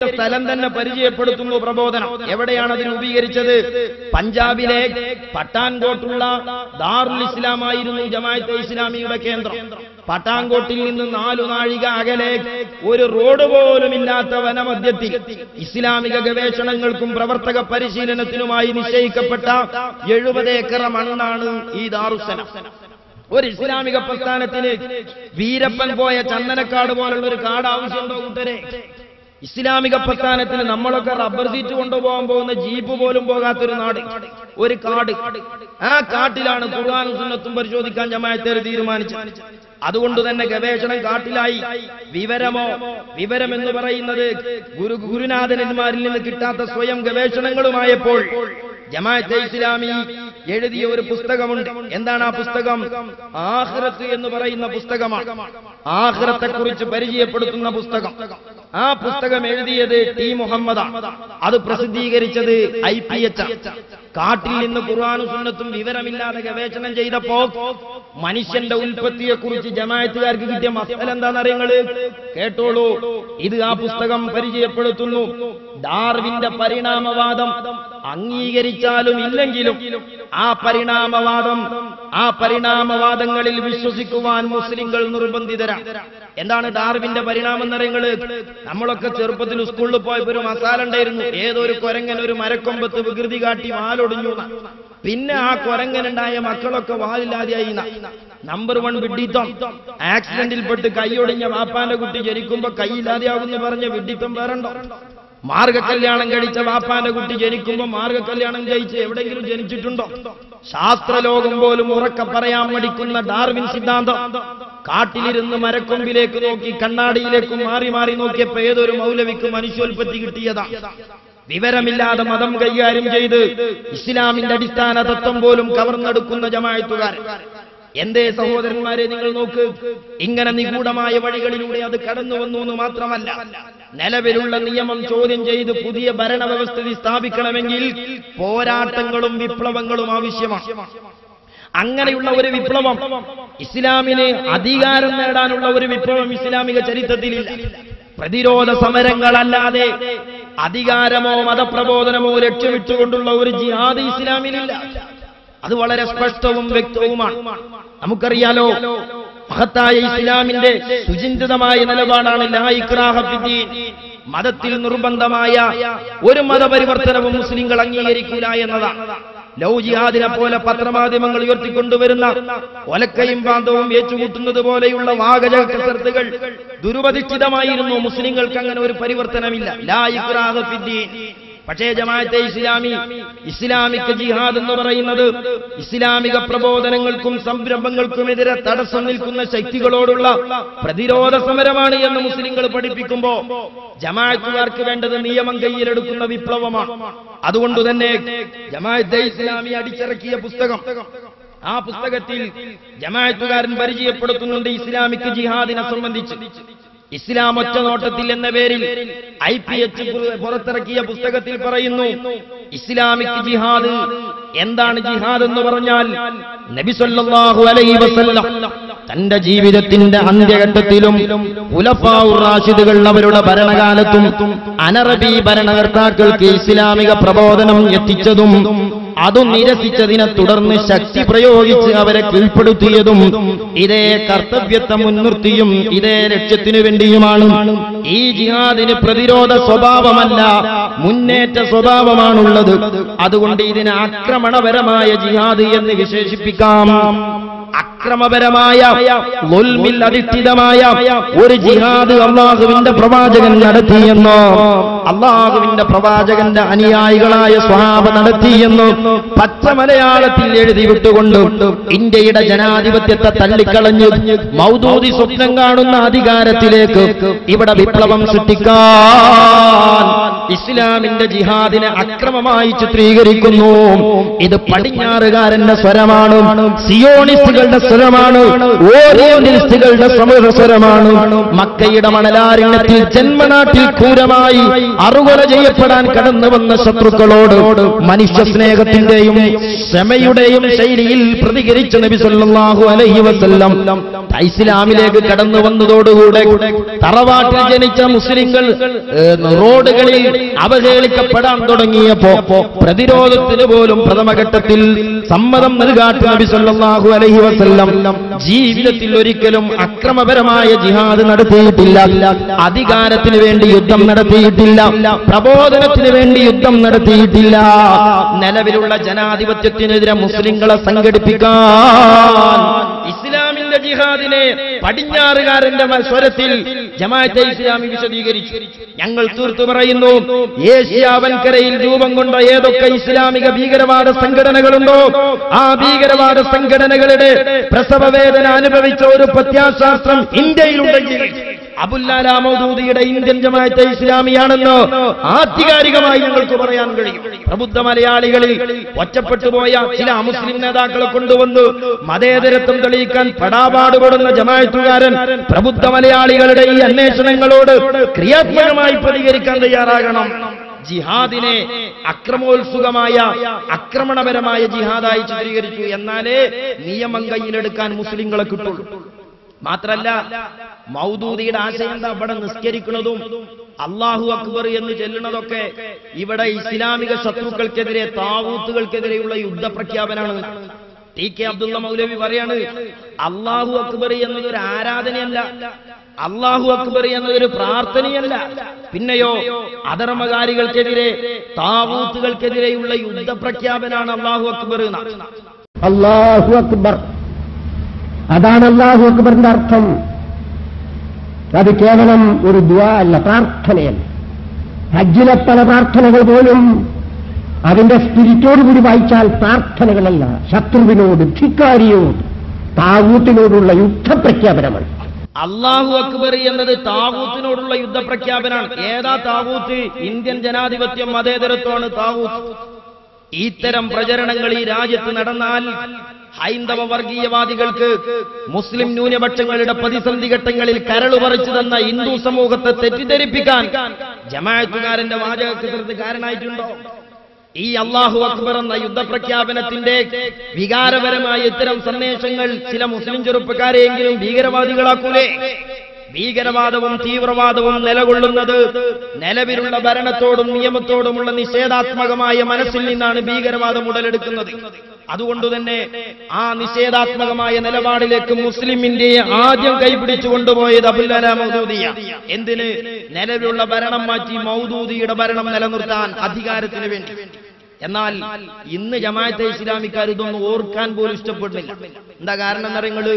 സ്ഥലം തന്നെ പരിചയപ്പെടുത്തുന്നു പ്രബോധനം. എവിടെയാണ് അത് രൂപീകരിച്ചത്? പഞ്ചാബിലെ പട്ടാൻകോട്ടുള്ള ദാറുൽ ഇസ്ലാമായിരുന്നു ജമാഅത്തെ ഇസ്ലാമിയുടെ കേന്ദ്രം. പട്ടാൻകോട്ടിൽ നിന്ന് 4 നാഴിക അകലെ ഒരു റോഡ് പോലും ഇല്ലാത്ത വനമധ്യത്തിൽ ഇസ്ലാമിക ഗവേഷണങ്ങൾക്കും പ്രവർത്തക പരിശീലനത്തിനുമായി നിശ്ചയിക്കപ്പെട്ട 70 ഏക്കർ മണ്ണാണ് ഈ ദാറുസ്സലാം. ഒരു ഇസ്ലാമിക പ്രസ്ഥാനത്തിന് വീരപ്പൻ പോയ ചന്ദനക്കാട് പോലുള്ള ഒരു കാട് ആവശ്യമുണ്ടോ കൂട്ടരെ? ഇസ്ലാമിക പ്രസ്ഥാനത്തിന് നമ്മളൊക്കെ റബ്ബർ സീറ്റ് കൊണ്ടുപോകാൻ പോകുന്ന ജീപ്പ് പോലും പോകാത്തൊരു നാട്, ഒരു കാട്. ആ കാട്ടിലാണ് ഖുർആനും സുന്നത്തും പരിശോധിക്കാൻ ജമാഅത്ത് തീരുമാനിച്ചത്. അതുകൊണ്ട് തന്നെ ഗവേഷണം കാട്ടിലായി. വിവരം എന്ന് പറയുന്നത് ഗുരുനാഥന്മാരിൽ നിന്ന് കിട്ടാത്ത സ്വയം ഗവേഷണങ്ങളുമായപ്പോൾ ജമാഅത്തെ ഇസ്ലാമി എഴുതിയ ഒരു പുസ്തകമുണ്ട്. എന്താണ് ആ പുസ്തകം? ആഖിറത്ത് എന്ന് പറയുന്ന പുസ്തകമാണ്. ആഖിറത്തെക്കുറിച്ച് പരിചയപ്പെടുത്തുന്ന പുസ്തകം. ആ പുസ്തകം എഴുതിയത് ടി മുഹമ്മദാണ്. അത് പ്രസിദ്ധീകരിച്ചത് IPH. കാട്ടിൽ നിന്ന് ഖുർആനും സുന്നത്തും വിവരമില്ലാതെ ഗവേഷണം ചെയ്തപ്പോ മനുഷ്യന്റെ ഉൽപ്പത്തിയെക്കുറിച്ച് ജമാഅത്തുകാർക്ക് കിട്ടിയ മസല എന്താണെന്നറിയങ്ങള്? കേട്ടോളൂ. ഇത് ആ പുസ്തകം പരിചയപ്പെടുത്തുന്നു. ഡാർവിന്റെ പരിണാമവാദം അംഗീകരിച്ചാലും ഇല്ലെങ്കിലും ആ പരിണാമവാദങ്ങളിൽ വിശ്വസിക്കുവാൻ മുസ്ലിങ്ങൾ നിർബന്ധിതരാണ്. എന്താണ് ഡാർവിന്റെ പരിണാമം എന്നറിയങ്ങള്? നമ്മളൊക്കെ ചെറുപ്പത്തിൽ സ്കൂളിൽ പോയപ്പോ ഒരു മസാല ഉണ്ടായിരുന്നു. ഏതൊരു കൊരങ്ങൻ ഒരു മരക്കൊമ്പത്ത് വികൃതി കാട്ടി വാലൊടിഞ്ഞു. പിന്നെ ആ കൊരങ്ങനുണ്ടായ മക്കളൊക്കെ വാലില്ലാതെയായി. നമ്പർ 1 വിഡ്ഢിത്തം. ആക്സിഡന്റിൽപ്പെട്ട് കൈയൊടിഞ്ഞ വാപ്പാന്റെ കുട്ടി ജനിക്കുമ്പോ കൈയില്ലാതെയാകുന്നു പറഞ്ഞ വിഡ്ഢിത്തം വേറണ്ടോ? മാർഗകല്യാണം കഴിച്ച വാപ്പാന്റെ കുട്ടി ജനിക്കുമ്പോ മാർഗകല്യാണം കഴിച്ച് എവിടെയെങ്കിലും ജനിച്ചിട്ടുണ്ടോ? ശാസ്ത്രലോകം പോലും ഉറക്കെ പറയാൻ മടിക്കുന്ന ഡാർവിൻ സിദ്ധാന്തം കാട്ടിലിരുന്ന് മരക്കൊമ്പിലേക്ക് നോക്കി കണ്ണാടിയിലേക്കും മാറി മാറി നോക്കിയപ്പോ ഏതൊരു മൗലവിക്ക് മനുഷ്യോൽപ്പത്തി കിട്ടിയതാ. വിവരമില്ലാതെ മതം കൈകാര്യം ചെയ്ത് ഇസ്ലാമിന്റെ അടിസ്ഥാന തത്വം പോലും കവർന്നെടുക്കുന്ന ജമാഅത്തുകാർ. എന്തേ സഹോദരന്മാരെ, നിങ്ങൾ നോക്ക്. ഇങ്ങനെ നിഗൂഢമായ വഴികളിലൂടെ അത് കടന്നു വന്നു എന്ന് മാത്രമല്ല, നിലവിലുള്ള നിയമം ചോദ്യം ചെയ്ത് പുതിയ ഭരണവ്യവസ്ഥിതി സ്ഥാപിക്കണമെങ്കിൽ പോരാട്ടങ്ങളും വിപ്ലവങ്ങളും ആവശ്യമാണ്. അങ്ങനെയുള്ള ഒരു വിപ്ലവം, ഇസ്ലാമിന് അധികാരം നേടാനുള്ള ഒരു വിപ്ലവം ഇസ്ലാമിക ചരിത്രത്തിലില്ല. പ്രതിരോധ സമരങ്ങളല്ലാതെ അധികാരമോ മതപ്രബോധനമോ ലക്ഷ്യമിട്ടുകൊണ്ടുള്ള ഒരു ജിഹാദ് ഇസ്ലാമിലില്ല. അത് വളരെ സ്പഷ്ടവും വ്യക്തവുമാണ്. നമുക്കറിയാലോ, മഹത്തായ ഇസ്ലാമിന്റെ സുചിന്തിതമായ നിലപാടാണ് ലാ ഇക്റാഹ ഫിദ്ദീൻ. മതത്തിൽ നിർബന്ധമായ ഒരു മതപരിവർത്തനവും മുസ്ലിങ്ങൾ അംഗീകരിക്കൂല എന്നതാണ്. ലൗ ജിഹാദിനെ പോലെ പത്രമാധ്യമങ്ങൾ ഉയർത്തിക്കൊണ്ടുവരുന്ന ഒലക്കയും ബാന്ധവും ഏറ്റുകൂട്ടുന്നത് പോലെയുള്ള വാചക കസർത്തുകൾ ദുരുപദിഷ്ഠിതമായിരുന്നു. മുസ്ലിങ്ങൾക്ക് അങ്ങനെ ഒരു പരിവർത്തനമില്ല. ലാ ഇക്റാഹ ഫിദ്ദീൻ. പക്ഷേ ജമാഅത്തെ ഇസ്ലാമിക് ജിഹാദ് എന്ന് പറയുന്നത് ഇസ്ലാമിക പ്രബോധനങ്ങൾക്കും സംരംഭങ്ങൾക്കുമെതിരെ തടസ്സം നിൽക്കുന്ന ശക്തികളോടുള്ള പ്രതിരോധ സമരമാണ് എന്ന് മുസ്ലിങ്ങൾ പഠിപ്പിക്കുമ്പോ ജമാഅത്തുകാർക്ക് വേണ്ടത് നിയമം കയ്യിലെടുക്കുന്ന വിപ്ലവമാണ്. അതുകൊണ്ട് തന്നെ ജമാഅത്തെ ഇസ്ലാമി അടിച്ചിറക്കിയ പുസ്തകം, ആ പുസ്തകത്തിൽ ജമാഅത്തുകാരൻ പരിചയപ്പെടുത്തുന്നുണ്ട് ഇസ്ലാമിക് ജിഹാദിനെ സംബന്ധിച്ച്. ഇസ്ലാം ഒറ്റ നോട്ടത്തിൽ എന്ന പേരിൽ IPH പുറത്തിറക്കിയ പുസ്തകത്തിൽ പറയുന്നു, ഇസ്ലാമിക് ജിഹാദ് എന്താണ്? ജിഹാദ് എന്ന് പറഞ്ഞാൽ നബി സല്ലല്ലാഹു അലൈഹി വസല്ലം തന്റെ ജീവിതത്തിന്റെ അന്ത്യഘട്ടത്തിലും ഖുലഫാഉർ റാഷിദുകൾ അവരുടെ ഭരണകാലത്തും അനറബി ഭരണകർത്താക്കൾക്ക് ഇസ്ലാമിക പ്രബോധനം എത്തിച്ചതും അത് നിരസിച്ചതിനെ തുടർന്ന് ശക്തി പ്രയോഗിച്ച് അവരെ കീഴ്പ്പെടുത്തിയതും ഇതേ കർത്തവ്യത്തെ മുൻനിർത്തിയും ഇതേ ലക്ഷ്യത്തിനു വേണ്ടിയുമാണ്. ഈ ജിഹാദിന് പ്രതിരോധ സ്വഭാവമല്ല, മുന്നേറ്റ സ്വഭാവമാണുള്ളത്. അതുകൊണ്ട് ഇതിനെ ആക്രമണപരമായ ജിഹാദ് എന്ന് വിശേഷിപ്പിക്കാം. അക്രമപരമായ ളുൽമിൽ അധിഷ്ഠിതമായ ഒരു ജിഹാദ് അല്ലാഹുവിന്റെ പ്രവാചകൻ നടത്തിയെന്നോ അല്ലാഹുവിന്റെ പ്രവാചകന്റെ അനുയായികളായ സ്വഹാബ നടത്തിയെന്നോ പച്ച മലയാളത്തിൽ എഴുതി വിട്ടുകൊണ്ട് ഇന്ത്യയുടെ ജനാധിപത്യത്തെ തള്ളിക്കളഞ്ഞ് മൗദൂദി സ്വപ്നം കാണുന്ന അധികാരത്തിലേക്ക് ഇവിടെ വിപ്ലവം സൃഷ്ടിക്കാൻ ഇസ്ലാമിന്റെ ജിഹാദിനെ അക്രമമായി ചിത്രീകരിക്കുന്നു. ഇത് പടിഞ്ഞാറുകാരന്റെ സ്വരമാണ്, സിയോണിസ്റ്റുകളുടെ സ്വരമാണ്, ഓറിയന്റലിസ്റ്റുകളുടെ സ്വരമാണ്. മക്കയുടെ മണലാരണ്യത്തിൽ ജന്മനാട്ടിൽ ക്രൂരമായി അറുകൊല ചെയ്യപ്പെടാൻ കടന്നു വന്ന ശത്രുക്കളോട് മനുഷ്യ സ്നേഹത്തിന്റെയും ക്ഷമയുടെയും ശൈലിയിൽ പ്രതികരിച്ച നബി സല്ലല്ലാഹു അലൈഹി വസല്ലം ഇസ്ലാമിലേക്ക് കടന്നു വന്നതോടുകൂടെ തറവാട്ടിൽ ജനിച്ച മുസ്ലിങ്ങൾ റോഡുകളിൽ അവഹേളിക്കപ്പെടാൻ തുടങ്ങിയപ്പോ പ്രതിരോധത്തിന് പോലും പ്രഥമഘട്ടത്തിൽ സമ്മതം നൽകാത്ത നബി സല്ലല്ലാഹു അലൈഹി വസല്ലം ജീവിതത്തിൽ ഒരിക്കലും അക്രമപരമായ ജിഹാദ് നടത്തിയിട്ടില്ല, അധികാരത്തിന് വേണ്ടി യുദ്ധം നടത്തിയിട്ടില്ല, പ്രബോധനത്തിന് വേണ്ടി യുദ്ധം നടത്തിയിട്ടില്ല. നിലവിലുള്ള ജനാധിപത്യത്തിനെതിരെ മുസ്ലിങ്ങളെ സംഘടിപ്പിക്കാൻ ഇസ്ലാമിന്റെ ജിഹാദിനെ പടിഞ്ഞാറുകാരന്റെ സ്വരത്തിൽ ജമാഅത്തെ ഇസ്ലാമി വിശദീകരിച്ചു. ഞങ്ങൾ തീർത്തു പറയുന്നു, ഏഷ്യാവൻകരയിൽ രൂപം കൊണ്ട ഏതൊക്കെ ഇസ്ലാമിക ഭീകരവാദ സംഘടനകളുണ്ടോ ആ ഭീകരവാദ സംഘടനകളുടെ പ്രസവവേദന അനുഭവിച്ച ഒരു പ്രത്യാശാസ്ത്രം ഇന്ത്യയിലുണ്ടെങ്കിൽ അബുല്ലാല മൗദൂദിയുടെ ഇന്ത്യൻ ജമാഅത്തെ ഇസ്ലാമിയാണെന്ന് ആധികാരികമായി ഞങ്ങൾക്ക് പറയാൻ കഴിയും. പ്രബുദ്ധ മലയാളികളിൽ ഒറ്റപ്പെട്ടുപോയ ചില അമുസ്ലിം നേതാക്കളെ കൊണ്ടുവന്ന് മതേതരത്വം തെളിയിക്കാൻ പെടാപാടുപെടുന്ന ജമാഅത്തുകാരൻ പ്രബുദ്ധ മലയാളികളുടെ ഈ അന്വേഷണങ്ങളോട് ക്രിയാത്മകമായി പ്രതികരിക്കാൻ തയ്യാറാകണം. ജിഹാദിനെ അക്രമോത്സുകമായ ആക്രമണപരമായ ജിഹാദായി ചിത്രീകരിച്ചു. എന്നാലേ നിയമം കയ്യിലെടുക്കാൻ മുസ്ലിങ്ങളെ കിട്ടുള്ളൂ. മാത്രല്ല, മൗദൂദിയുടെ ആശയം എന്താ? ഇവിടെ നിസ്കരിക്കുന്നതും അല്ലാഹു അക്ബർ എന്ന് ചെല്ലുന്നതൊക്കെ ഇവിടെ ഇസ്ലാമിക ശത്രുക്കൾക്കെതിരെ, താവൂത്തുകൾക്കെതിരെയുള്ള യുദ്ധപ്രഖ്യാപനമാണ്. ടി കെ അബ്ദുള്ള മൗലവി പറയാണ്, അല്ലാഹു അക്ബർ എന്നതൊരു ആരാധനയല്ല, അല്ലാഹു അക്ബർ എന്നതൊരു പ്രാർത്ഥനയല്ല, പിന്നെയോ അധർമ്മകാരികൾക്കെതിരെ, താവൂത്തുകൾക്കെതിരെയുള്ള യുദ്ധപ്രഖ്യാപനാണ് അല്ലാഹു അക്ബർ. അല്ലാഹു അക്ബർ, അതാണ് അല്ലാഹു അക്ബറിന്റെ അർത്ഥം. അത് കേവലം ഒരു ദുആ അല്ല, പ്രാർത്ഥനയല്ല. ഹജ്ജിലെ പല പ്രാർത്ഥനകൾ പോലും അതിന്റെ സ്പിരിറ്റോടുകൂടി വായിച്ചാൽ പ്രാർത്ഥനകളല്ല, ശത്രുവിനോട്, ധിക്കാരിയോട്, താവൂത്തിനോടുള്ള യുദ്ധപ്രഖ്യാപനമാണ്. അല്ലാഹു അക്ബർ എന്നത് താവൂത്തിനോടുള്ള യുദ്ധപ്രഖ്യാപനമാണ്. ഏതാ താവൂത്ത്? ഇന്ത്യൻ ജനാധിപത്യം, മതേതരത്വമാണ് താവൂത്ത്. ഇത്തരം പ്രചരണങ്ങൾ ഈ രാജ്യത്ത് നടന്നാൽ ഹൈന്ദവ വർഗീയവാദികൾക്ക്, മുസ്ലിം ന്യൂനപക്ഷങ്ങളുടെ പ്രതിസന്ധി ഘട്ടങ്ങളിൽ കരളു പറിച്ചു തന്ന ഹിന്ദു സമൂഹത്തെ തെറ്റിദ്ധരിപ്പിക്കാൻ ജമാഅത്തുകാരന്റെ വാചകകാരനായിട്ടുണ്ടോ? ഈ അല്ലാഹു അക്ബർ എന്ന യുദ്ധപ്രഖ്യാപനത്തിന്റെ വികാരപരമായ ഇത്തരം സന്ദേശങ്ങൾ ചില മുസ്ലിം ചെറുപ്പക്കാരെയെങ്കിലും ഭീകരവാദികളാക്കൂലേ? ഭീകരവാദവും തീവ്രവാദവും നിലകൊള്ളുന്നത് നിലവിലുള്ള ഭരണത്തോടും നിയമത്തോടുമുള്ള നിഷേധാത്മകമായ മനസ്സിൽ നിന്നാണ് ഭീകരവാദം ഉടലെടുക്കുന്നത്. അതുകൊണ്ടുതന്നെ ആ നിഷേധാത്മകമായ നിലപാടിലേക്ക് മുസ്ലിം ഇന്ത്യയെ ആദ്യം കൈപിടിച്ചു കൊണ്ടുപോയത് അബുല്ലാല മൗദൂദിയ. എന്തിന്? നിലവിലുള്ള ഭരണം മാറ്റി മൗദൂദിയുടെ ഭരണം നിലനിർത്താൻ, അധികാരത്തിന് വേണ്ടി. എന്നാൽ ഇന്ന് ജമാഅത്തെ ഇസ്ലാമിക്കാർ ഇതൊന്നും ഓർക്കാൻ പോലും ഇഷ്ടപ്പെടുന്നില്ല. എന്താ കാരണം എന്നറിയുന്നത്?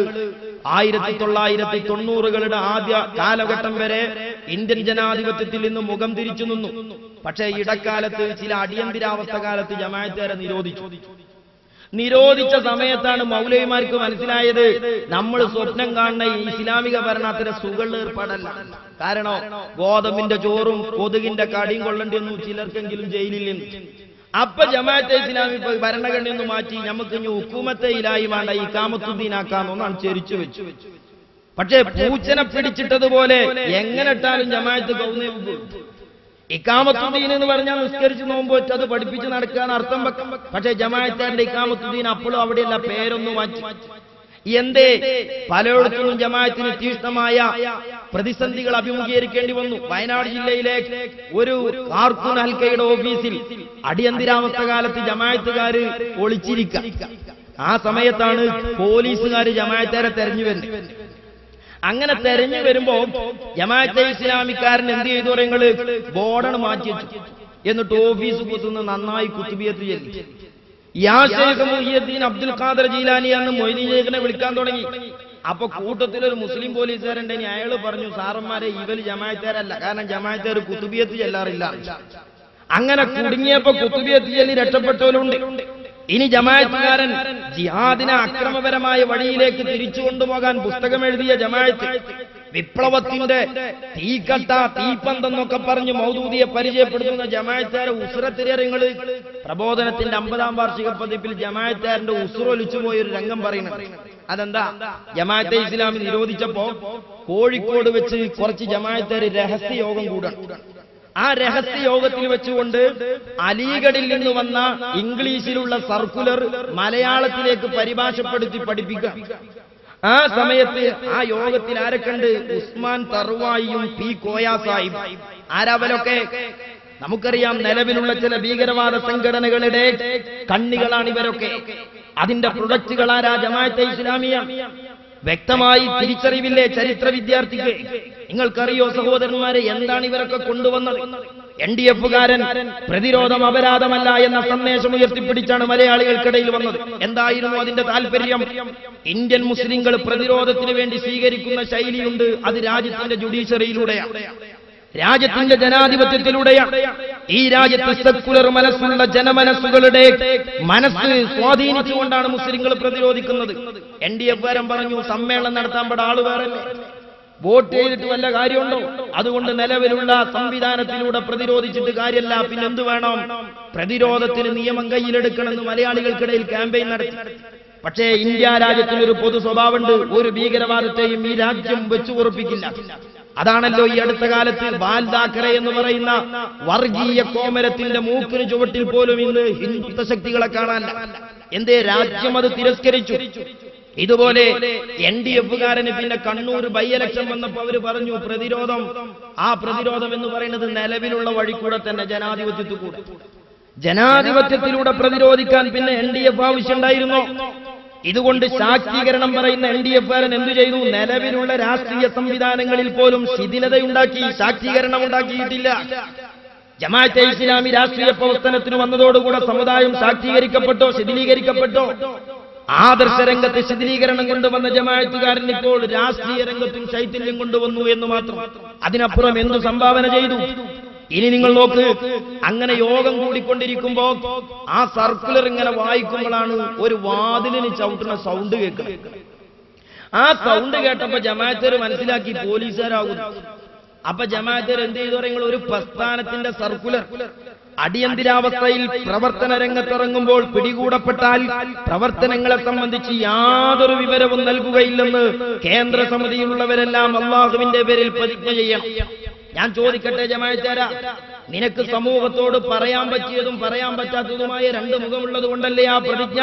1990കളുടെ ആദ്യ കാലഘട്ടം വരെ ഇന്ത്യൻ ജനാധിപത്യത്തിൽ നിന്ന് മുഖം തിരിച്ചു നിന്നു. പക്ഷേ ഇടക്കാലത്ത്, ചില അടിയന്തരാവസ്ഥ കാലത്ത് ജമാഅത്തുകാരെ നിരോധിച്ച സമയത്താണ് മൗലവിമാർക്ക് മനസ്സിലായത് നമ്മൾ സ്വപ്നം കാണുന്ന ഇസ്ലാമിക ഭരണത്തിന് സുഖമുള്ള ഏർപ്പാടല്ല. കാരണം ഗോതമ്പിന്റെ ചോറും കൊതുകിന്റെ കടിയും കൊള്ളേണ്ടിയൊന്നും ചിലർക്കെങ്കിലും ജയിലിൽ നിന്ന്. അപ്പൊ ജമാഅത്തെ ഇസ്ലാമി ഭരണഘടന ഒന്ന് മാറ്റി നമുക്ക് ഇനി ഹുക്കൂമത്തെ ഇലായി വേണ്ട, ഇഖാമത്തുദ്ദീനാക്കാന്നൊന്നാണ് ചെരിച്ചു വെച്ചു. പക്ഷേ പൂച്ചനെ പിടിച്ചിട്ടതുപോലെ എങ്ങനെ ഇട്ടാലും ജമാഅത്ത് കൗന്നേ. ഇഖാമത്തുദ്ദീൻ എന്ന് പറഞ്ഞാൽ നിസ്കരിച്ച് നോമ്പ് വെച്ച് അത് പഠിപ്പിച്ച് നടക്കുകയാണ് അർത്ഥം വെക്കാം. പക്ഷേ ജമാഅത്തുകാരന്റെ ഇഖാമത്തുദ്ദീൻ അപ്പോഴും അവിടെയല്ല, പേരൊന്നും മാറ്റി. എന്തേ? പലയിടത്തുനിന്നും ജമാഅത്തിന് തീഷ്ണമായ പ്രതിസന്ധികൾ അഭിമുഖീകരിക്കേണ്ടി വന്നു. വയനാട് ജില്ലയിലെ ഒരു കാർട്ടൂൺ ഹൽക്കയുടെ ഓഫീസിൽ അടിയന്തരാവസ്ഥ കാലത്ത് ജമാഅത്തുകാര് ഒളിച്ചിരിക്കുക. ആ സമയത്താണ് പോലീസുകാര് ജമാഅത്തുകാരെ തെരഞ്ഞു വരുന്നത്. അങ്ങനെ തെരഞ്ഞു വരുമ്പോ ജമാഅത്തെ ഇസ്ലാമിക്കാരൻ എന്ത് ചെയ്തു? പറയുന്നത് ബോർഡാണ് മാറ്റി വെച്ചു. എന്നിട്ട് ഓഫീസ് കുത്തുന്ന നന്നായി കുത്തുബിയത്ത് ചൊല്ലി. യാ ശൈഖ് മുഹിയുദ്ദീൻ അബ്ദുൽ ഖാദർ ജീലാനി എന്ന് മൊയ്തീൻ ശൈഖിനെ വിളിക്കാൻ തുടങ്ങി. അപ്പൊ കൂട്ടത്തിലൊരു മുസ്ലിം പോലീസുകാരുണ്ടെങ്കിൽ അയാൾ പറഞ്ഞു, സാറന്മാരെ ഇവര് ജമാഅത്തുകാരല്ല, കാരണം ജമാഅത്തുകാർ കുത്തുബിയത്ത് ചെല്ലാറില്ല. അങ്ങനെ കുടുങ്ങിയപ്പോ കുത്തുബിയത്ത് ചൊല്ലി രക്ഷപ്പെട്ടവരുണ്ട്. ഇനി ജമാഅത്തുകാരൻ ജിഹാദിനെ അക്രമപരമായ വഴിയിലേക്ക് തിരിച്ചു കൊണ്ടുപോകാൻ പുസ്തകം എഴുതിയ ജമാഅത്ത് വിപ്ലവത്തിന്റെ തീക്കട്ട തീപ്പന്തെന്നൊക്കെ പറഞ്ഞ് മൗദൂദിയെ പരിചയപ്പെടുത്തുന്ന ജമാഅത്തുകാരെ ഉസ്രത്തിരങ്ങൾ പ്രബോധനത്തിന്റെ 50ാം വാർഷിക പതിപ്പിൽ ജമാഅത്തുകാരന്റെ ഉസ്രൊലിച്ചു പോയൊരു രംഗം പറയുന്നുണ്ട്. അതെന്താ? ജമാഅത്തെ ഇസ്ലാമി നിരോധിച്ചപ്പോ കോഴിക്കോട് വെച്ച് കുറച്ച് ജമാഅത്തുകാർ രഹസ്യ യോഗം കൂടണം. ആ രഹസ്യ യോഗത്തിൽ വെച്ചുകൊണ്ട് അലീഗഡിൽ നിന്ന് വന്ന ഇംഗ്ലീഷിലുള്ള സർക്കുലർ മലയാളത്തിലേക്ക് പരിഭാഷപ്പെടുത്തി പഠിപ്പിക്കുക. ആ സമയത്ത് ആ യോഗത്തിൽ ആരൊക്കെയുണ്ട്? ഉസ്മാൻ തറുവായിയും പി കോയ സാഹിബ്. ആരാവലൊക്കെ? നമുക്കറിയാം, നിലവിലുള്ള ചില ഭീകരവാദ സംഘടനകളുടെ കണ്ണികളാണ് ഇവരൊക്കെ. അതിന്റെ പ്രൊഡക്റ്റുകൾ ആരാ? ജമാഅത്തെ ഇസ്ലാമിയ. വ്യക്തമായി തിരിച്ചറിവില്ലേ ചരിത്ര വിദ്യാർത്ഥിക്ക്? നിങ്ങൾക്കറിയോ സഹോദരന്മാരെ, എന്താണ് ഇവരൊക്കെ കൊണ്ടുവന്നത്? NDF-കാരൻ പ്രതിരോധം അപരാധമല്ല എന്ന സന്ദേശം ഉയർത്തിപ്പിടിച്ചാണ് മലയാളികൾക്കിടയിൽ വന്നത്. എന്തായിരുന്നു അതിന്റെ താല്പര്യം? ഇന്ത്യൻ മുസ്ലിങ്ങൾ പ്രതിരോധത്തിന് വേണ്ടി സ്വീകരിക്കുന്ന ശൈലിയുണ്ട്, അത് രാജ്യത്തിന്റെ ജുഡീഷ്യറിയിലൂടെയാണ്, രാജ്യത്തിന്റെ ജനാധിപത്യത്തിലൂടെയാണ്. ഈ രാജ്യത്ത് സെക്കുലർ മനസ്സുള്ള ജനമനസ്സുകളുടെ മനസ്സ് സ്വാധീനിച്ചുകൊണ്ടാണ് മുസ്ലിങ്ങൾ പ്രതിരോധിക്കുന്നത്. NDF-കാരൻ പറഞ്ഞു, സമ്മേളനം നടത്താൻ പെട ആള് വേറല്ലേ, വോട്ട് ചെയ്തിട്ട് വല്ല കാര്യമുണ്ടോ? അതുകൊണ്ട് നിലവിലുള്ള സംവിധാനത്തിലൂടെ പ്രതിരോധിച്ചിട്ട് കാര്യമല്ല, പിന്നെന്ത് വേണം? പ്രതിരോധത്തിന് നിയമം കയ്യിലെടുക്കണമെന്ന് മലയാളികൾക്കിടയിൽ ക്യാമ്പയിൻ നടത്തി. പക്ഷേ ഇന്ത്യ രാജ്യത്തിനൊരു പൊതു സ്വഭാവമുണ്ട്, ഒരു ഭീകരവാദത്തെയും ഈ രാജ്യം വെച്ചു ഉറപ്പിക്കില്ല. അതാണല്ലോ ഈ അടുത്ത കാലത്ത് ബാൽ താക്കറെ എന്ന് പറയുന്ന വർഗീയ കോമരത്തിന്റെ മൂക്കിന് ചുവട്ടിൽ പോലും ഇന്ന് ഹിന്ദുത്വ ശക്തികളെ കാണാനില്ല. എന്തേ? രാജ്യം അത് തിരസ്കരിച്ചു. ഇതുപോലെ NDF-കാരന് പിന്നെ കണ്ണൂർ ബൈ ഇലക്ഷൻ വന്നപ്പോൾ അവര് പറഞ്ഞു പ്രതിരോധം. ആ പ്രതിരോധം എന്ന് പറയുന്നത് നിലവിലുള്ള വഴിക്കൂടെ തന്നെ, ജനാധിപത്യത്തിലൂടെ, ജനാധിപത്യത്തിലൂടെ പ്രതിരോധിക്കാൻ പിന്നെ NDF ആവശ്യമുണ്ടായിരുന്നോ? ഇതുകൊണ്ട് ശാക്തീകരണം പറയുന്ന NDF-കാരൻ എന്തു ചെയ്തു? നിലവിലുള്ള രാഷ്ട്രീയ സംവിധാനങ്ങളിൽ പോലും ശിഥിലതയുണ്ടാക്കി, ശാക്തീകരണം ഉണ്ടാക്കിയിട്ടില്ല. ജമാഅത്തെ ഇസ്ലാമി രാഷ്ട്രീയ പ്രവർത്തനത്തിന് വന്നതോടുകൂടെ സമുദായം ശാക്തീകരിക്കപ്പെട്ടോ, ശിഥിലീകരിക്കപ്പെട്ടോ? ആദർശരംഗത്ത് ശിഥിലീകരണം കൊണ്ടുവന്ന ജമാഅത്തുകാരൻ ഇപ്പോൾ രാഷ്ട്രീയ രംഗത്തും ശൈഥില്യം കൊണ്ടുവന്നു എന്ന് മാത്രം. അതിനപ്പുറം എന്തു സംഭാവന ചെയ്തു? ഇനി നിങ്ങൾ നോക്ക്, അങ്ങനെ യോഗം കൂടിക്കൊണ്ടിരിക്കുമ്പോ ആ സർക്കുലർ ഇങ്ങനെ വായിക്കുമ്പോഴാണ് ഒരു വാതിലിന് ചവിട്ടുന്ന സൗണ്ട് കേൾക്കുന്നത്. ആ സൗണ്ട് കേട്ടപ്പോ ജമാഅത്തുകാർ മനസ്സിലാക്കി പോലീസുകാരാകുന്നു. അപ്പൊ ജമാഅത്തുകാർ എന്ത് ചെയ്തു? നിങ്ങൾ ഒരു പ്രസ്ഥാനത്തിന്റെ സർക്കുലർ അടിയന്തരാവസ്ഥയിൽ പ്രവർത്തന രംഗത്തിറങ്ങുമ്പോൾ പിടികൂടപ്പെട്ടാൽ പ്രവർത്തനങ്ങളെ സംബന്ധിച്ച് യാതൊരു വിവരവും നൽകുകയില്ലെന്ന് കേന്ദ്ര സമിതിയിലുള്ളവരെല്ലാം അല്ലാഹുവിന്റെ പേരിൽ പ്രതിജ്ഞ ചെയ്യണം. ഞാൻ ചോദിക്കട്ടെ ജമാഅത്തുകാരാ, നിനക്ക് സമൂഹത്തോട് പറയാൻ പറ്റിയതും പറയാൻ പറ്റാത്തതുമായ രണ്ട് മുഖമുള്ളത് കൊണ്ടല്ലേ ആ പ്രതിജ്ഞ?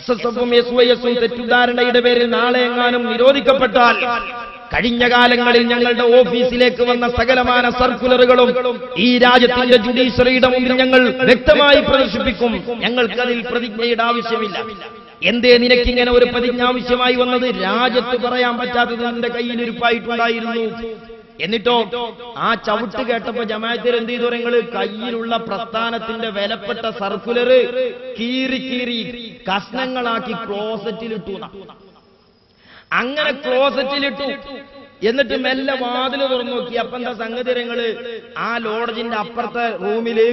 SSF-ഉം SYS-ഉം തെറ്റുദ്ധാരണയുടെ പേരിൽ നാളെ എങ്ങാനും നിരോധിക്കപ്പെട്ടാൽ കഴിഞ്ഞ കാലങ്ങളിൽ ഞങ്ങളുടെ ഓഫീസിലേക്ക് വന്ന സകലമാന സർക്കുലറുകളും ഈ രാജ്യത്തിന്റെ ജുഡീഷ്യറിയുടെ മുമ്പിൽ ഞങ്ങൾ വ്യക്തമായി പ്രദർശിപ്പിക്കും. ഞങ്ങൾക്ക് അതിൽ പ്രതിജ്ഞയുടെ ആവശ്യമില്ല. എന്തേ നിനക്കിങ്ങനെ ഒരു പ്രതിജ്ഞ ആവശ്യമായി വന്നത്? രാജ്യത്ത് പറയാൻ പറ്റാത്തത് നിന്റെ കയ്യിൽ ഇരിപ്പായിട്ടുണ്ടായിരുന്നു. എന്നിട്ടോ ആ ചവിട്ട് കേട്ടപ്പോ ജമാഅത്തുകാർ എന്ത് ചെയ്തു? നിങ്ങൾ കയ്യിലുള്ള പ്രസ്ഥാനത്തിന്റെ വിലപ്പെട്ട സർക്കുലർ കീറി കീറി കഷ്ണങ്ങളാക്കി ക്ലോസറ്റിലിട്ടു. അങ്ങനെ ക്ലോസറ്റിലിട്ടു. എന്നിട്ട് മെല്ലെ വാതില് തുറന്നു നോക്കി. അപ്പൊ എന്താ സംഗതി? നിങ്ങള് ആ ലോഡ്ജിന്റെ അപ്പുറത്തെ റൂമില്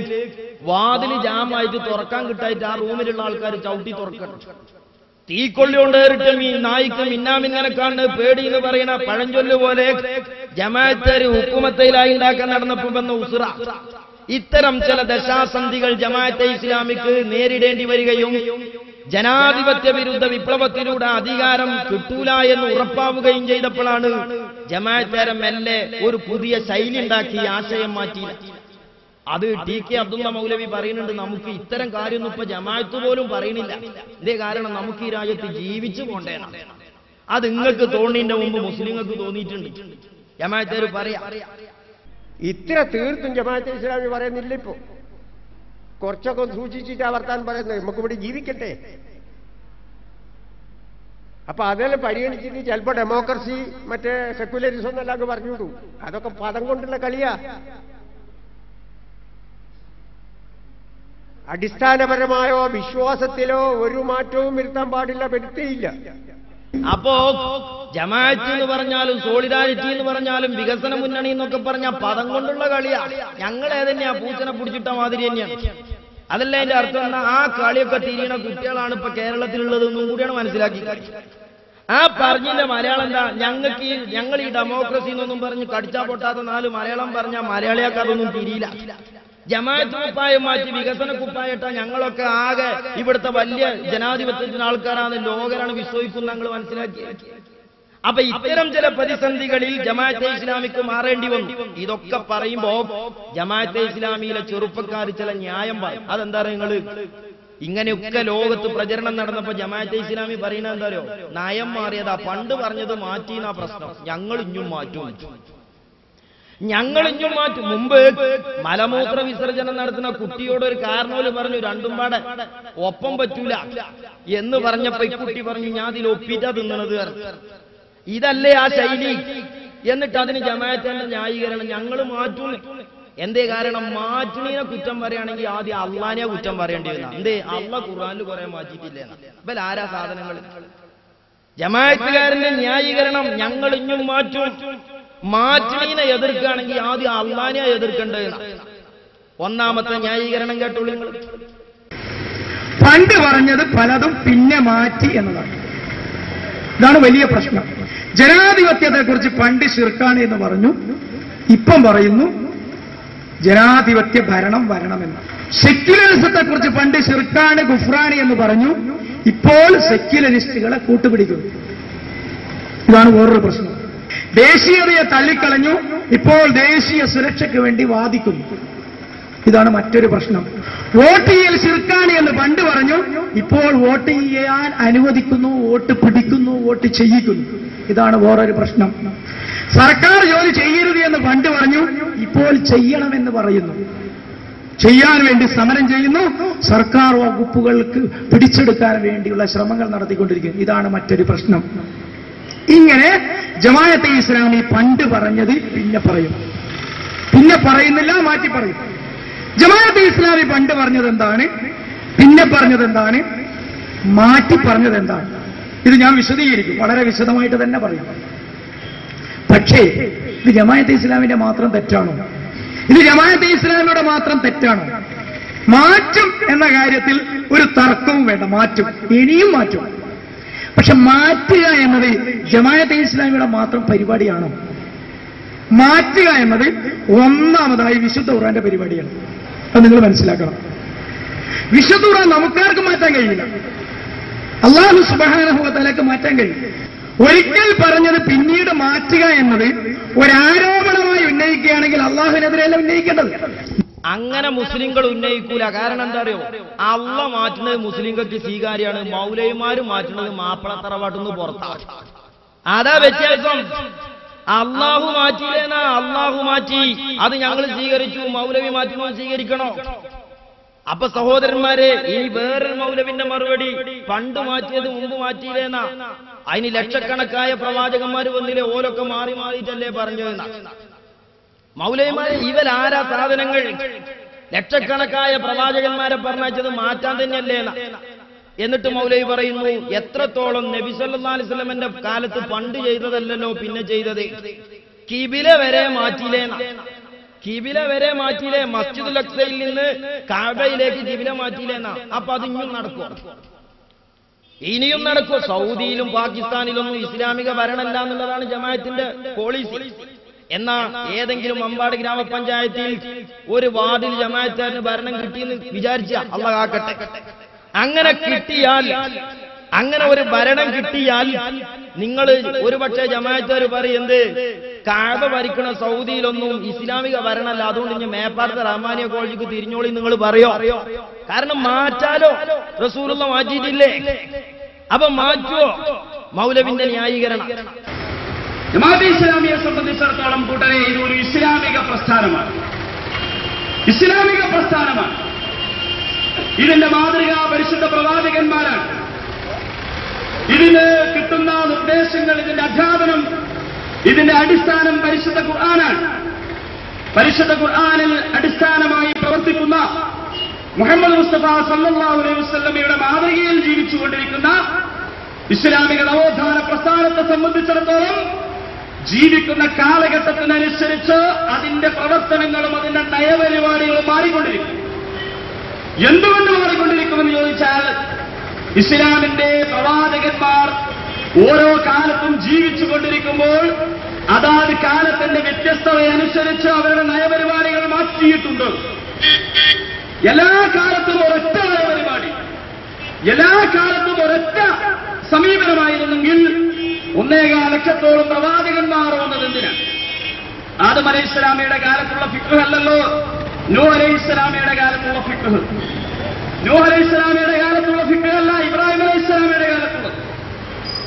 വാതില് ജാമായിട്ട് തുറക്കാൻ കിട്ടായിട്ട് ആ റൂമിലുള്ള ആൾക്കാർ ചവിട്ടി തുറക്കണം. തീക്കൊള്ളി കൊണ്ടേറിട്ട് നായിക്ക് മിന്നാമിങ്ങനെ കാണുന്ന പേടി എന്ന് പറയുന്ന പഴഞ്ചൊല്ല് പോലെ ജമാഅത്തുകാർ ഹുക്കുമത്തയിലായി ഉണ്ടാക്കാൻ നടന്നപ്പോ വന്ന ഉസ്ര. ഇത്തരം ചില ദശാസന്ധികൾ ജമാഅത്തെ ഇസ്ലാമിക്ക് നേരിടേണ്ടി വരികയും ജനാധിപത്യ വിരുദ്ധ വിപ്ലവത്തിലൂടെ അധികാരം കിട്ടൂല എന്ന് ഉറപ്പാവുകയും ചെയ്തപ്പോഴാണ് ജമാഅത്തുകാരൻ മെല്ലെ ഒരു പുതിയ ശൈലി ഉണ്ടാക്കി, ആശയം മാറ്റി. അത് TK അബ്ദുള്ള മൗലവി പറയുന്നുണ്ട്, നമുക്ക് ഇത്തരം കാര്യമൊന്നും ഇപ്പൊ ജമാഅത്ത് പോലും പറയുന്നില്ല. ഇതേ കാരണം നമുക്ക് ഈ രാജ്യത്ത് ജീവിച്ചു പോണ്ടേണം. അത് നിങ്ങൾക്ക് തോന്നിന്റെ മുമ്പ് മുസ്ലിങ്ങൾക്ക് തോന്നിയിട്ടുണ്ട്. ജമാഅത്തുകാർ പറയാ ഇത്ര തീർത്തും ജമാഅത്തെ ഇസ്ലാമി പറയുന്നില്ല. ഇപ്പോ കുറച്ചൊക്കെ സൂക്ഷിച്ചിട്ട് വർത്താൻ പറയുന്നത്. നമുക്ക് ഇവിടെ ജീവിക്കട്ടെ. അപ്പൊ അതെല്ലാം പരിഗണിച്ചിട്ട് ചിലപ്പോ ഡെമോക്രസി മറ്റേ സെക്യുലറിസം എന്നെല്ലാം പറഞ്ഞുവിടും. അതൊക്കെ പദം കൊണ്ടുള്ള കളിയാ. അടിസ്ഥാനപരമായോ വിശ്വാസത്തിലോ ഒരു മാറ്റവും വരുത്താൻ പാടില്ല, വരുത്തിയില്ല. അപ്പോ ജമാഅത്ത് എന്ന് പറഞ്ഞാലും സോളിഡാരിറ്റി എന്ന് പറഞ്ഞാലും വികസന മുന്നണി എന്നൊക്കെ പറഞ്ഞ പദം കൊണ്ടുള്ള കളിയാ. ഞങ്ങൾ ഏതന്നെയാ പൂച്ചനെ പിടിച്ചിട്ട മാതിരി തന്നെയാണ്. അതല്ല എന്റെ അർത്ഥം. എന്നാ ആ കളിയൊക്കെ തിരിയണ കുട്ടികളാണ് ഇപ്പൊ കേരളത്തിലുള്ളതെന്നും കൂടിയാണ് മനസ്സിലാക്കി. ആ പറഞ്ഞതിന്റെ മലയാളം എന്താ? ഞങ്ങൾ ഈ ഡെമോക്രസി എന്നൊന്നും പറഞ്ഞ് കടിച്ചാ പൊട്ടാത്ത 4 മലയാളം പറഞ്ഞാൽ മലയാളിയാൾക്ക് അതൊന്നും തിരിയില്ല. ജമാഅത്ത് കുപ്പായം മാറ്റി വികസന കുപ്പായിട്ടാ ഞങ്ങളൊക്കെ ആകെ ഇവിടുത്തെ വലിയ ജനാധിപത്യത്തിന് ആൾക്കാരാണ്, ലോകരാണ് വിശ്വസിക്കുന്ന ഞങ്ങൾ മനസ്സിലാക്കി. അപ്പൊ ഇത്തരം ചില പ്രതിസന്ധികളിൽ ജമാഅത്തെ ഇസ്ലാമിക്ക് മാറേണ്ടി വന്നു. ഇതൊക്കെ പറയുമ്പോ ജമാഅത്തെ ഇസ്ലാമിയിലെ ചെറുപ്പക്കാർ ചില ന്യായം പറയും. അതെന്താ നിങ്ങൾ ഇങ്ങനെയൊക്കെ ലോകത്ത് പ്രചരണം നടന്നപ്പോ ജമാഅത്തെ ഇസ്ലാമി പറയുന്നത് എന്താ അറിയോ? നയം മാറിയതാ, പണ്ട് പറഞ്ഞത് മാറ്റിയെന്നാ പ്രശ്നം, ഞങ്ങൾ ഇഞ്ഞും മാറ്റും. മുമ്പ് മലമൂത്ര വിസർജനം നടത്തുന്ന കുട്ടിയോട് ഒരു കാരണവര് പറഞ്ഞു രണ്ടും പാടെ ഒപ്പം പറ്റൂല എന്ന് പറഞ്ഞപ്പോ ഈ കുട്ടി പറഞ്ഞു ഞാൻ അതിൽ ഒപ്പിറ്റാ തിന്നണത്. ഇതല്ലേ ആ ശൈലി? എന്നിട്ട് അതിന് ജമാഅത്തിന്റെ ന്യായീകരണം ഞങ്ങൾ മാറ്റൂല. എന്തേ കാരണം? മാറ്റുന്നതിനെ കുറ്റം പറയുകയാണെങ്കിൽ ആദ്യം അള്ളാനെ കുറ്റം പറയേണ്ടി വരുന്ന. എന്തേ? അള്ള ഖുർആനിൽ കുറെ മാറ്റിയിട്ടില്ലേ? ഇവൽ ആരാ സാധനങ്ങൾ? ജമാഅത്തുകാരന്റെ ന്യായീകരണം ഞങ്ങൾ ഇഞ്ഞും മാറ്റും. മാറ്റുന്നതിനെ എതിർക്കുകയാണെങ്കിൽ ആദ്യം അള്ളാനെ എതിർക്കേണ്ടത്. ഒന്നാമത്തെ ന്യായീകരണം കേട്ടോളൂ നിങ്ങൾ. പണ്ട് പറഞ്ഞത് പലതും പിന്നെ മാറ്റി എന്നതാണ്. ഇതാണ് വലിയ പ്രശ്നം. ജനാധിപത്യത്തെക്കുറിച്ച് പണ്ട് ശിർക്കാണ് എന്ന് പറഞ്ഞു, ഇപ്പം പറയുന്നു ജനാധിപത്യ ഭരണം വരണമെന്ന്. സെക്യുലറിസത്തെക്കുറിച്ച് പണ്ട് ശിർക്കാണ് ഗുഫ്രാനി എന്ന് പറഞ്ഞു, ഇപ്പോൾ സെക്യുലറിസ്റ്റുകളെ കൂട്ടുപിടിക്കുന്നു. ഇതാണ് വേറൊരു പ്രശ്നം. ദേശീയതയെ തള്ളിക്കളഞ്ഞു, ഇപ്പോൾ ദേശീയ സുരക്ഷയ്ക്ക് വേണ്ടി വാദിക്കുന്നു. ഇതാണ് മറ്റൊരു പ്രശ്നം. വോട്ട് ചെയ്യൽ ശിർക്കാണ് എന്ന് പണ്ട് പറഞ്ഞു, ഇപ്പോൾ വോട്ട് ചെയ്യാൻ അനുവദിക്കുന്നു, വോട്ട് പിടിക്കുന്നു, വോട്ട് ചെയ്യിക്കുന്നു. ഇതാണ് വേറൊരു പ്രശ്നം. സർക്കാർ ജോലി ചെയ്യരുത് എന്ന് പണ്ട് പറഞ്ഞു, ഇപ്പോൾ ചെയ്യണമെന്ന് പറയുന്നു. ചെയ്യാൻ വേണ്ടി സമരം ചെയ്യുന്നു, സർക്കാർ വകുപ്പുകൾക്ക് പിടിച്ചെടുക്കാൻ വേണ്ടിയുള്ള ശ്രമങ്ങൾ നടത്തിക്കൊണ്ടിരിക്കുന്നു. ഇതാണ് മറ്റൊരു പ്രശ്നം. ഇങ്ങനെ ജമാഅത്തെ ഇസ്ലാമി പണ്ട് പറഞ്ഞത് പിന്നെ പറയും, പിന്നെ പറയുന്നില്ല, മാറ്റി പറയും. ജമാഅത്തെ ഇസ്ലാമി പണ്ട് പറഞ്ഞത് എന്താണ്, പിന്നെ പറഞ്ഞത് എന്താണ്, മാറ്റി പറഞ്ഞത് എന്താണ്? ഇത് ഞാൻ വിശദീകരിക്കും, വളരെ വിശദമായിട്ട് തന്നെ പറയും. പക്ഷേ ഇത് ജമാഅത്തെ ഇസ്ലാമിന്റെ മാത്രം തെറ്റാണോ? ഇത് ജമാഅത്തെ ഇസ്ലാമിയുടെ മാത്രം തെറ്റാണോ? മാറ്റും എന്ന കാര്യത്തിൽ ഒരു തർക്കവും വേണ്ട. മാറ്റും, ഇനിയും മാറ്റും. പക്ഷെ മാറ്റുക എന്നത് ജമാഅത്തെ ഇസ്ലാമിയുടെ മാത്രം പരിപാടിയാണോ? മാറ്റുക എന്നത് ഒന്നാമതായി വിശുദ്ധ ഖുർആന്റെ പരിപാടിയാണ്. അത് നിങ്ങൾ മനസ്സിലാക്കണം. വിശുദ്ധ ഖുർആൻ നമുക്കാർക്കും മാറ്റാൻ കഴിയില്ല, അല്ലാഹു സുബ്ഹാനഹു വ തആലക്ക് മാറ്റാൻ കഴിയും. ഒരിക്കൽ പറഞ്ഞത് പിന്നീട് മാറ്റുക എന്നത് ഒരാരോപണമായി ഉന്നയിക്കുകയാണെങ്കിൽ അള്ളാഹുവിനെതിരെയല്ല ഉന്നയിക്കേണ്ടത്. അങ്ങനെ മുസ്ലിങ്ങൾ ഉന്നയിക്കൂല. കാരണം എന്താ അറിയോ? അള്ള മാറ്റുന്നത് മുസ്ലിങ്ങൾക്ക് സ്വീകാര്യമാണ്, മൗലവിമാര് മാറ്റുന്നത് മാപ്പിള തറവാട്ടുന്ന് പുറത്താണ്. അതാ വ്യത്യാസം. അള്ളാഹു മാറ്റിയില്ലേനാ, അള്ളാഹു മാറ്റി, അത് ഞങ്ങൾ സ്വീകരിച്ചു, മൗലവി മാറ്റുന്നത് സ്വീകരിക്കണോ? അപ്പൊ സഹോദരന്മാരെ, ഇനി വേറൊരു മൗലവിന്റെ മറുപടി, പണ്ട് മാറ്റിയത് മുമ്പ് മാറ്റിയില്ലേന്നാ. അതിന് ലക്ഷക്കണക്കായ പ്രവാചകന്മാര് വന്നില്ലേ, ഓലൊക്കെ മാറി മാറിയിട്ടല്ലേ പറഞ്ഞതെന്നാ. മൗലവിമാരെ ഇവരാരാ സാധനങ്ങൾ? ലക്ഷക്കണക്കായ പ്രവാചകന്മാരെ പറഞ്ഞത് മാറ്റാൻ തന്നെയല്ലേന്നാ. എന്നിട്ട് മൗലവി പറയുന്നു, എത്രത്തോളം നബി സല്ലല്ലാഹു അലൈഹി വസല്ലമയുടെ കാലത്ത് പണ്ട് ചെയ്തതല്ലല്ലോ പിന്നെ ചെയ്തത്. കിബില വരെ മാറ്റിയില്ലേന്നാ. കിബില വരെ മാറ്റിയില്ലേ? മസ്ജിദുൽ അഖ്സയിൽ നിന്ന് കഅബയിലേക്ക് കിബില മാറ്റിയില്ലേന്നാ. അപ്പൊ അത് ഇനിയും നടക്കും, ഇനിയും നടക്കും. സൗദിയിലും പാകിസ്ഥാനിലൊന്നും ഇസ്ലാമിക ഭരണമല്ല എന്നുള്ളതാണ് ജമാഅത്തിന്റെ പോളിസി. എന്നാ ഏതെങ്കിലും മമ്പാട് ഗ്രാമപഞ്ചായത്തിൽ ഒരു വാർഡിൽ ജമാഅത്തുകാരന് ഭരണം കിട്ടിയെന്ന് വിചാരിച്ച, അല്ലാഹ് കാക്കട്ടെ, അങ്ങനെ കിട്ടിയാൽ, അങ്ങനെ ഒരു ഭരണം കിട്ടിയാൽ നിങ്ങൾ ഒരുപക്ഷെ ജമാഅത്തുകാർ പറയും, എന്ത് കഅബ ഭരിക്കണ സൗദിയിലൊന്നും ഇസ്ലാമിക ഭരണമല്ല, അതുകൊണ്ട് ഇനി മേപ്പാടത്തെ റഹ്മാനിയ കോളേജിക്ക് തിരിഞ്ഞോളി നിങ്ങൾ പറയോ? കാരണം മാറ്റാലോ, റസൂലുള്ള മാറ്റിയിട്ടില്ലേ? അപ്പൊ മാറ്റുവോ? മൗലവിന്റെ ന്യായീകരണം. ജമാഅത്തെ ഇസ്ലാമിയെ സംബന്ധിച്ചിടത്തോളം കൂട്ടരെ ഇതൊരു ഇസ്ലാമിക പ്രസ്ഥാനമാണ്, ഇസ്ലാമിക പ്രസ്ഥാനമാണ്. ഇതിന്റെ മാതൃക പരിശുദ്ധ പ്രവാചകന്മാരാണ്. ഇതിന് കിട്ടുന്ന നിർദ്ദേശങ്ങൾ, ഇതിന്റെ അധ്യാപനം, ഇതിന്റെ അടിസ്ഥാനം പരിശുദ്ധ ഖുർആനാണ്. പരിശുദ്ധ ഖുർആനിൽ അടിസ്ഥാനമായി പ്രവർത്തിക്കുന്ന മുഹമ്മദ് മുസ്തഫ സല്ലല്ലാഹു അലൈഹി വസല്ലമയുടെ മാതൃകയിൽ ജീവിച്ചുകൊണ്ടിരിക്കുന്ന ഇസ്ലാമിക നവോത്ഥാന പ്രസ്ഥാനത്തെ സംബന്ധിച്ചിടത്തോളം ജീവിക്കുന്ന കാലഘട്ടത്തിനനുസരിച്ച് അതിന്റെ പ്രവർത്തനങ്ങളും അതിന്റെ നയപരിപാടികളും മാറിക്കൊണ്ടിരിക്കും. എന്തുകൊണ്ട് മാറിക്കൊണ്ടിരിക്കുമെന്ന് ചോദിച്ചാൽ, ഇസ്ലാമിന്റെ പ്രവാചകന്മാർ ഓരോ കാലത്തും ജീവിച്ചു കൊണ്ടിരിക്കുമ്പോൾ അതാത് കാലത്തിന്റെ വ്യത്യസ്തതയനുസരിച്ച് അവരുടെ നയപരിപാടികൾ മാറ്റിയിട്ടുണ്ട്. എല്ലാ കാലത്തും ഒരൊറ്റ നയപരിപാടി, എല്ലാ കാലത്തും ഒരൊറ്റ സമീപനമായിരുന്നെങ്കിൽ 1.25 ലക്ഷത്തോളം പ്രവാചകന്മാർ വന്നതെന്തിനാണ്? ആദം അലൈഹിസ്സലാമിയുടെ കാലത്തുള്ള ഫിഖ് അല്ലല്ലോ നൂഹ് അലൈഹിസ്സലാമിയുടെ കാലത്തുള്ള ഫിഖ്. നൂഹ് അലൈഹിസ്സലാമിയുടെ കാലത്തുള്ള ഫിഖ് അല്ല ഇബ്രാഹിം അലൈഹിസ്സലാമിയുടെ കാലത്തുള്ളത്.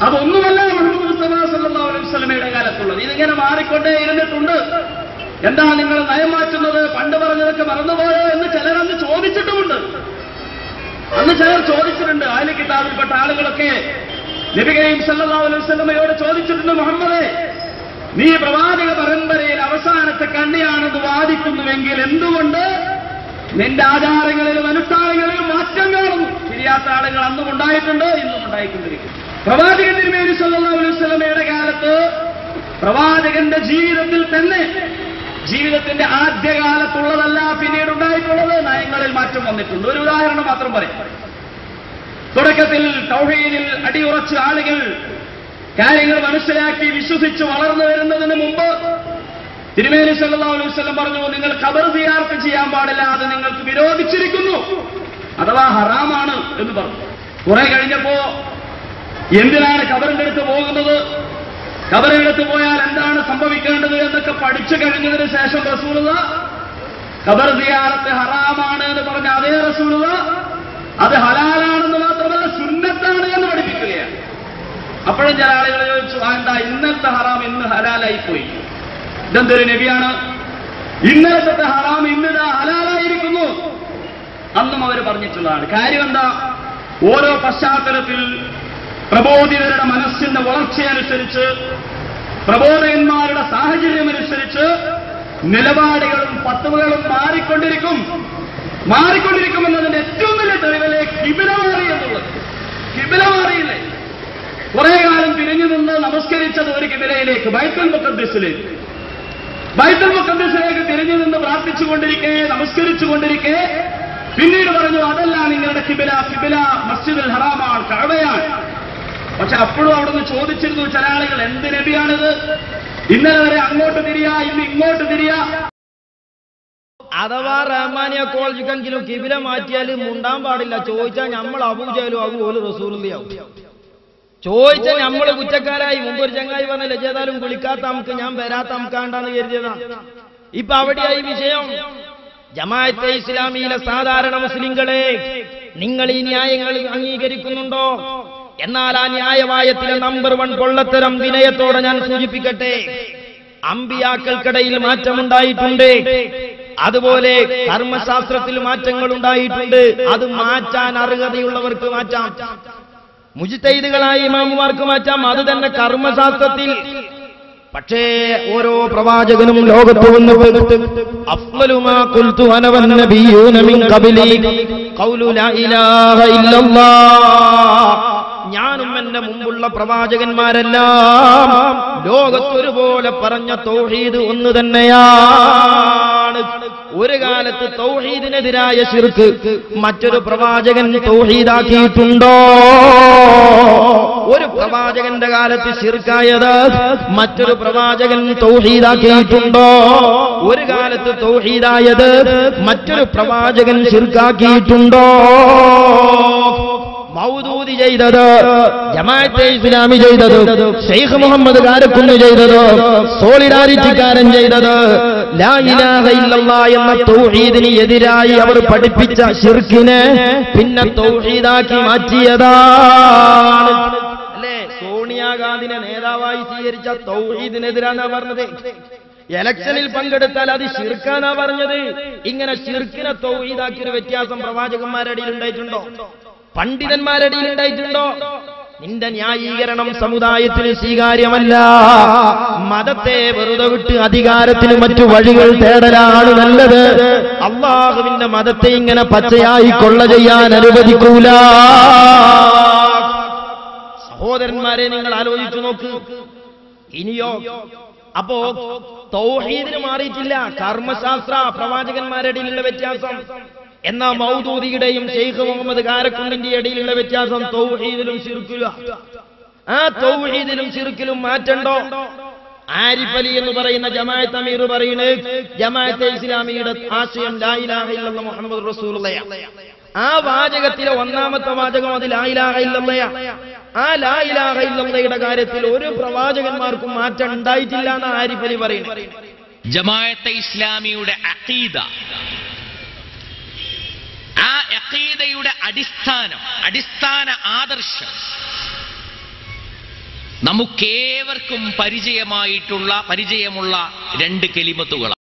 അതൊന്നുമല്ല മുഹമ്മദ് മുസ്തഫ സല്ലല്ലാഹു അലൈഹി വസല്ലമയുടെ കാലത്തുള്ളത്. ഇതിങ്ങനെ മാറിക്കൊണ്ടേ ഇരുന്നിട്ടുണ്ട്. എന്താ നിങ്ങൾ നയം മാറ്റുന്നത്? പണ്ട് പറഞ്ഞതൊക്കെ മറന്നുപോയോ എന്ന് ചിലരന്ന് ചോദിച്ചിട്ടുമുണ്ട്. അന്ന് ചിലർ ചോദിച്ചിട്ടുണ്ട്. അഹ്ലു കിതാബിൽപ്പെട്ട ആളുകളൊക്കെ നബി കരീം സല്ലല്ലാഹു അലൈഹി വസല്ലമയോട് ചോദിച്ചിട്ടുണ്ട്, മുഹമ്മദേ, നീ പ്രവാചക പരമ്പരയിൽ അവസാനത്തെ കണ്ണിയാണെന്ന് വാദിക്കുന്നുവെങ്കിൽ എന്തുകൊണ്ട് നിന്റെ ആചാരങ്ങളിലും അനുഷ്ഠാനങ്ങളിലും മാറ്റം കാണുന്നു? തിരിയാത്ത ആളുകൾ അന്നും ഉണ്ടായിട്ടുണ്ട്, ഇന്നും ഉണ്ടായിക്കൊണ്ടിരിക്കുന്നു. പ്രവാചകൻ തിരുമേനി സല്ലല്ലാഹു അലൈഹി വസല്ലമയുടെ കാലത്ത് പ്രവാചകന്റെ ജീവിതത്തിൽ തന്നെ, ജീവിതത്തിന്റെ ആദ്യകാലത്തുള്ളതല്ല പിന്നീട് ഉണ്ടായിട്ടുള്ളത്, നയങ്ങളിൽ മാറ്റം വന്നിട്ടുണ്ട്. ഒരു ഉദാഹരണം മാത്രം പറയാം. തുടക്കത്തിൽ തൗഹീദിൽ അടിയുറച്ച ആളുകൾ കാര്യങ്ങൾ മനസ്സിലാക്കി വിശ്വസിച്ച് വളർന്നു വരുന്നതിന് മുമ്പ് തിരുമേനി സല്ലല്ലാഹു അലൈഹി വസല്ലം പറഞ്ഞു, നിങ്ങൾ ഖബർ സിയാറത്ത് ചെയ്യാൻ പാടില്ല, അത് നിങ്ങൾക്ക് വിരോധിച്ചിരിക്കുന്നു, അഥവാ ഹറാമാണ് എന്ന് പറഞ്ഞു. കുറെ കഴിഞ്ഞപ്പോ എന്തിനാണ് ഖബറിന്റെ അടുത്ത് പോകുന്നത്, ഖബറിന്റെ അടുത്ത് പോയാൽ എന്താണ് സംഭവിക്കേണ്ടത് എന്നൊക്കെ പഠിച്ചു കഴിഞ്ഞതിന് ശേഷം റസൂലുള്ളാഹ് ഖബർ സിയാറത്ത് ഹറാമാണ് എന്ന് പറഞ്ഞ അതേ റസൂലുള്ളാഹ് അത് ഹലാലാണെന്ന് മാത്രമല്ല സുന്നത്താണ് എന്ന് പഠിപ്പിക്കുകയാണ്. അപ്പോഴും ചില ആളുകൾ ചോദിച്ചു, എന്താ ഇന്നലത്തെ ഹറാം ഇന്ന് ഹലാലായി പോയി, ഇതെന്തൊരു നബിയാണ്? ഇന്നലത്തെ ഹറാം ഇന്നിതാ ഹലാലായിരിക്കുന്നു. അന്നും അവർ പറഞ്ഞിട്ടുള്ളതാണ്. കാര്യം എന്താ? ഓരോ പശ്ചാത്തലത്തിൽ പ്രബോധിതരുടെ മനസ്സിന്റെ വളർച്ചയനുസരിച്ച്, പ്രബോധകന്മാരുടെ സാഹചര്യമനുസരിച്ച് നിലപാടുകളും ഫത്വകളും മാറിക്കൊണ്ടിരിക്കുമെന്നതിന്റെ ഏറ്റവും വലിയ തെളിവല്ലേ കിബില മാറി എന്നുള്ളത്. കിബില മാറിയില്ലേ? കുറെ കാലം തിരിഞ്ഞു നിന്ന് നമസ്കരിച്ചത് ഒരു കിബിലയിലേക്ക്, ബൈത്തുൽ മുഖദ്ദസിലേക്ക് തിരിഞ്ഞു നിന്ന് പ്രാർത്ഥിച്ചുകൊണ്ടിരിക്കെ, നമസ്കരിച്ചുകൊണ്ടിരിക്കെ പിന്നീട് പറഞ്ഞു, അതല്ല നിങ്ങളുടെ കിബില, കിബില മസ്ജിദുൽ ഹറാമാണ്, കഅബയാണ്. പക്ഷെ അപ്പോഴും അവിടുന്ന് ചോദിച്ചിരുന്നു ചില ആളുകൾ, എന്ത് നബിയാണിത്? ഇന്നലെ വരെ അങ്ങോട്ട് തിരിയാ, ഇന്ന് ഇങ്ങോട്ട് തിരിയാ. അഥവാ റഹ്മാനിയ കോളേജിലെങ്കിലും കിബില മാറ്റിയാൽ മുണ്ടാൻ പാടില്ല. ചോദിച്ചാൽ നമ്മൾ അബൂജഹലും ആകും, ഓല് റസൂലുള്ളാഹിയാവും. ചോദിച്ചാൽ നമ്മൾ കുറ്റക്കാരായി. മുമ്പ് ഒരു ചങ്ങായി പറഞ്ഞില്ല, ചെയ്താലും കുളിക്കാത്ത നമുക്ക് ഞാൻ വരാത്ത നമുക്കാണ്ടാന്ന് കരുതിയതാണ്. ഇപ്പൊ അവിടെയായി വിഷയം. ജമാഅത്തെ ഇസ്ലാമിയിലെ സാധാരണ മുസ്ലിങ്ങളെ, നിങ്ങൾ ഈ ന്യായങ്ങൾ അംഗീകരിക്കുന്നുണ്ടോ? എന്നാൽ ആ ന്യായവായത്തിലെ നമ്പർ 1 പൊള്ളത്തരം വിനയത്തോടെ ഞാൻ സൂചിപ്പിക്കട്ടെ. അമ്പിയാക്കൾക്കിടയിൽ മാറ്റമുണ്ടായിട്ടുണ്ട്, അതുപോലെ കർമ്മശാസ്ത്രത്തിൽ മാറ്റങ്ങൾ ഉണ്ടായിട്ടുണ്ട്. അത് മാറ്റാൻ അർഹതയുള്ളവർക്ക് മാറ്റാം, മുജ്തഹിദുകളായ ഇമാമുമാർക്ക് മാറ്റാം, അത് തന്നെ കർമ്മശാസ്ത്രത്തിൽ. പക്ഷേ ഓരോ പ്രവാചകനും ലോകത്ത് വന്നിട്ട് അഫ്ളലു മാ ഖുൽതു അന വന്നബിയ്യൂന മിൻ ഖബ്ലി ഖൗലു ലാ ഇലാഹ ഇല്ലല്ലാഹ്, ഞാനും എന്റെ മുമ്പുള്ള പ്രവാചകന്മാരെല്ലാം ലോകത്തൊരുപോലെ പറഞ്ഞ തൗഹീദ് ഒന്ന് തന്നെയാണ്. ഒരു കാലത്ത് തൗഹീദിനെതിരായ ശിർക്ക് മറ്റൊരു പ്രവാചകൻ തൗഹീദാക്കിയിട്ടുണ്ടോ? ഒരു പ്രവാചകന്റെ കാലത്ത് ശിർക്കായത് മറ്റൊരു പ്രവാചകൻ തൗഹീദാക്കിയിട്ടുണ്ടോ? ഒരു കാലത്ത് തൗഹീദായത് മറ്റൊരു പ്രവാചകൻ ശിർക്കാക്കിയിട്ടുണ്ടോ? മൗദൂദി ചെയ്തത്, ജമാഅത്തെ ഇസ്ലാമി ചെയ്തത്, ശൈഖ് മുഹമ്മദ് കാരക്കുന്ന് ചെയ്തത്, സോളിഡാരിറ്റിക്കാരൻ ചെയ്തത്, ലാ ഇലാഹ ഇല്ലല്ലാഹ് എന്ന തൗഹീദിന് എതിരായി അവർ പഠിപ്പിച്ച ശിർക്കിനെ പിന്നെ തൗഹീദാക്കി മാറ്റിയതാണ്. അല്ലേ? സോണിയാഗാന്ധിനെ നേതാവായി സ്വീകരിച്ച തൗഹീദിനെതിരാണ് പറഞ്ഞത്. ഇലക്ഷനിൽ പങ്കെടുത്താൽ അത് ശിർക്കാനാ പറഞ്ഞത്. ഇങ്ങനെ ശിർക്കിനെ തൗഹീദാക്കിയൊരു വ്യത്യാസം പ്രവാചകന്മാരുടെ ഇടയിൽ ഉണ്ടായിട്ടുണ്ടോ? പണ്ഡിതന്മാരുടെ ഇടയിൽ ഉണ്ടായിട്ടുണ്ടോ? നിന്റെ ന്യായീകരണം സമുദായത്തിന് സ്വീകാര്യമല്ല. മതത്തെ വെറുതെ വിട്ട് അധികാരത്തിന് മറ്റു വഴികൾ തേടലാണ് നല്ലത്. അള്ളാഹുവിന്റെ മതത്തെ ഇങ്ങനെ പച്ചയായി കൊള്ള ചെയ്യാൻ അനുവദിക്കൂല. സഹോദരന്മാരെ, നിങ്ങൾ ആലോചിച്ചു നോക്ക്. ഇനിയോ അപ്പോ തൗഹീദിന് മാറിയിട്ടില്ല, കർമ്മശാസ്ത്ര പ്രവാചകന്മാരുടെ ഇടയിലുള്ള വ്യത്യാസം. എന്നാ മൗദൂദിയുടെയും ശൈഖ് മുഹമ്മദ് കാരക്കുണ്ടിന്റെ ഇടയിലുള്ള വ്യത്യാസം തൗഹീദിലും ശിർക്കിലും. ആ തൗഹീദിലും ശിർക്കിലും മാറ്റണ്ടോ? ആരിഫ് അലി എന്ന് പറയുന്ന ജമാഅത്ത് അമീർ പറയുന്നത് ജമാഅത്തെ ഇസ്ലാമിയുടെ ആശയം ലാ ഇലാഹ ഇല്ലല്ലാഹ് മുഹമ്മദുർ റസൂലുള്ളാഹ്. ആ വാചകത്തിലെ ഒന്നാമത്തെ വാചകം അത് ലാ ഇലാഹ ഇല്ലല്ലാഹ്. ആ ലാ ഇലാഹ ഇല്ലല്ലാഹയുടെ കാര്യത്തിൽ ഒരു പ്രവാചകന്മാർക്കും മാറ്റം ഉണ്ടായിട്ടില്ല എന്ന് ആരിഫ് അലി പറയുന്നത്. ജമാഅത്തെ ഇസ്ലാമിയുടെ അഖീദ, ആ അഖീദയുടെ അടിസ്ഥാന ആദർശം നമുക്കേവർക്കും പരിചയമുള്ള രണ്ട് കലിമത്തുകളാണ്.